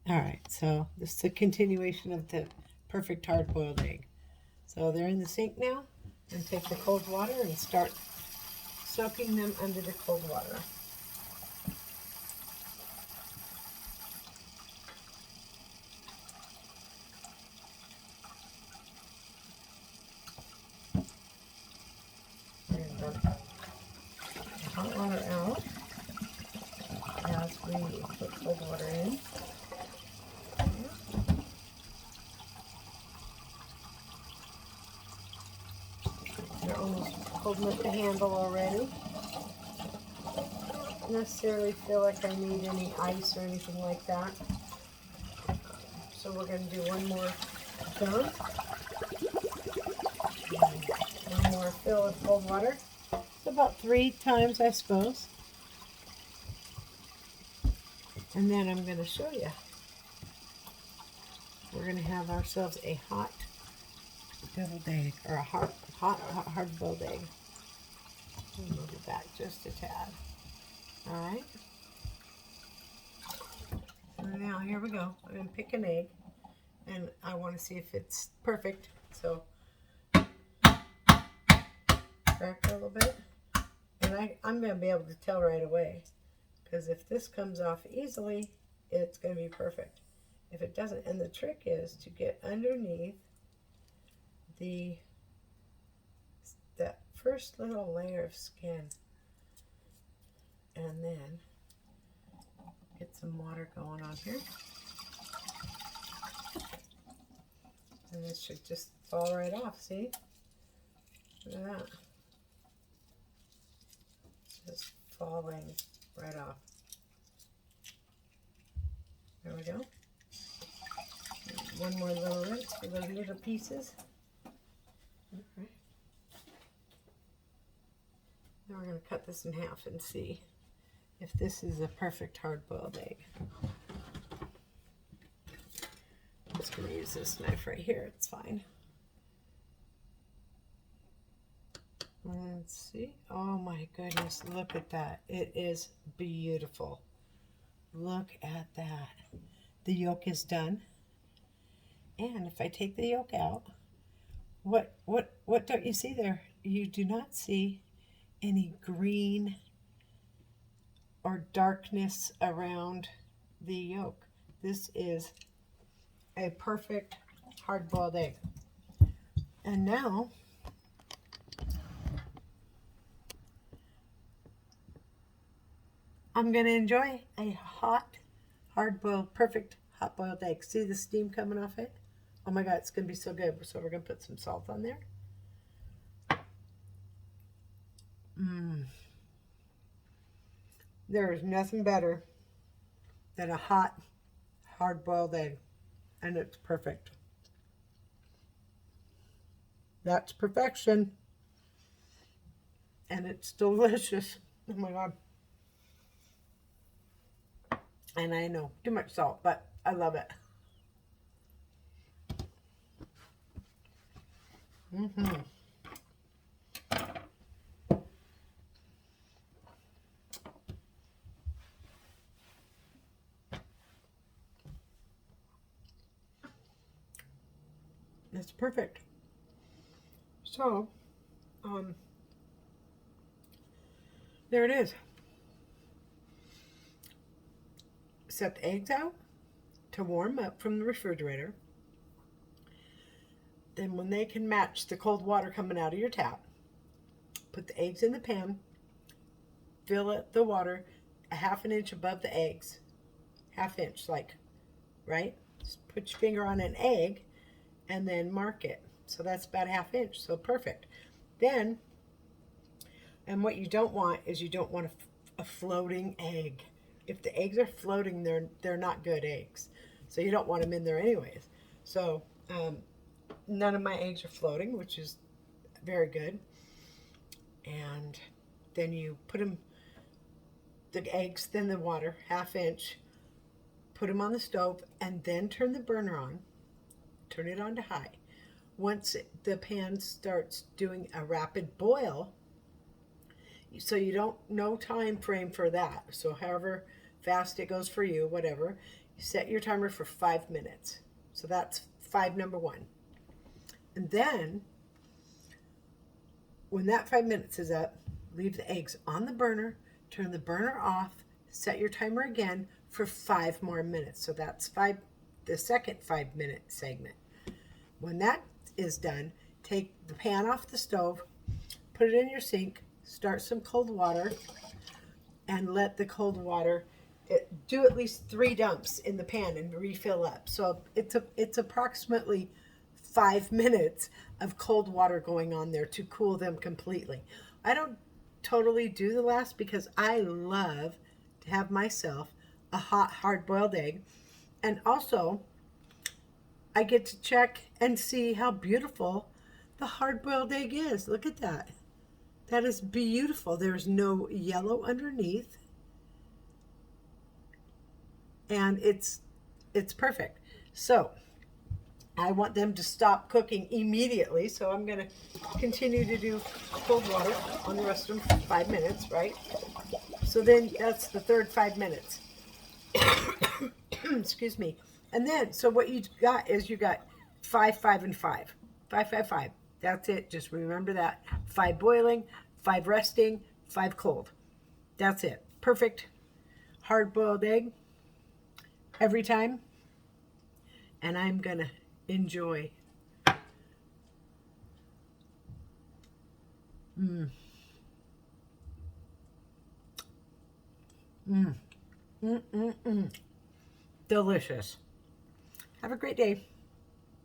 All right, so this is a continuation of the perfect hard-boiled egg. So they're in the sink now, and take the cold water and start soaking them under the cold water. And dump the hot water out as we put cold water in. They're almost cold enough to handle already. Don't necessarily feel like I need any ice or anything like that. So we're going to do one more dump. And one more fill with cold water. It's about 3 times, I suppose. And then I'm going to show you. We're going to have ourselves a hot deviled egg, or a hard-boiled egg. Move it back just a tad. All right. So now here we go. I'm going to pick an egg, and I want to see if it's perfect. So crack it a little bit, and I'm going to be able to tell right away, because if this comes off easily, it's going to be perfect. If it doesn't, and the trick is to get underneath that first little layer of skin, and then get some water going on here, and this should just fall right off. See, look at that, it's just falling right off. There we go. One more little rinse for those little pieces. Okay. Now we're going to cut this in half and see if this is a perfect hard-boiled egg. I'm just going to use this knife right here. It's fine. Let's see. Oh my goodness, look at that. It is beautiful. Look at that. The yolk is done. And if I take the yolk out, what don't you see there? You do not see any green or darkness around the yolk. This is a perfect hard-boiled egg. And now I'm going to enjoy a hot, hard-boiled, perfect hot-boiled egg. See the steam coming off it? Oh my God, it's going to be so good. So we're going to put some salt on there. There is nothing better than a hot, hard-boiled egg, and it's perfect. That's perfection, and it's delicious. Oh my God. And I know, too much salt, but I love it. It's perfect. So, there it is. Set the eggs out to warm up from the refrigerator. Then when they can match the cold water coming out of your tap, put the eggs in the pan, fill it the water a half an inch above the eggs. Half inch, like, right? Just put your finger on an egg and then mark it. So that's about a half inch, so perfect. Then, and what you don't want is you don't want a floating egg. If the eggs are floating, they're not good eggs. So you don't want them in there anyways. So none of my eggs are floating, which is very good. And then you put them, the eggs, then the water, half inch, put them on the stove, and then turn the burner on. Turn it on to high. Once the pan starts doing a rapid boil, so you don't, no time frame for that. So however fast it goes for you, whatever, Set your timer for 5 minutes. So that's 5 number 1. And then when that 5 minutes is up, leave the eggs on the burner, turn the burner off, set your timer again for 5 more minutes. So that's the second 5-minute segment. When that is done, take the pan off the stove, put it in your sink, start some cold water, and let the cold water do at least 3 dumps in the pan and refill up. So it's approximately 5 minutes of cold water going on there to cool them completely. I don't totally do the last because I love to have myself a hot hard-boiled egg, and also I get to check and see how beautiful the hard-boiled egg is. Look at that. That is beautiful. There's no yellow underneath, and it's perfect. So I want them to stop cooking immediately, so I'm going to continue to do cold water on the rest of them for 5 minutes, right? So then that's the third 5 minutes. Excuse me. And then, so what you got is you got 5, 5, and 5. 5, 5, 5. That's it. Just remember that. 5 boiling, 5 resting, 5 cold. That's it. Perfect hard-boiled egg every time. And I'm going to enjoy. Mm. Mm. Mm-mm-mm. Delicious. Have a great day.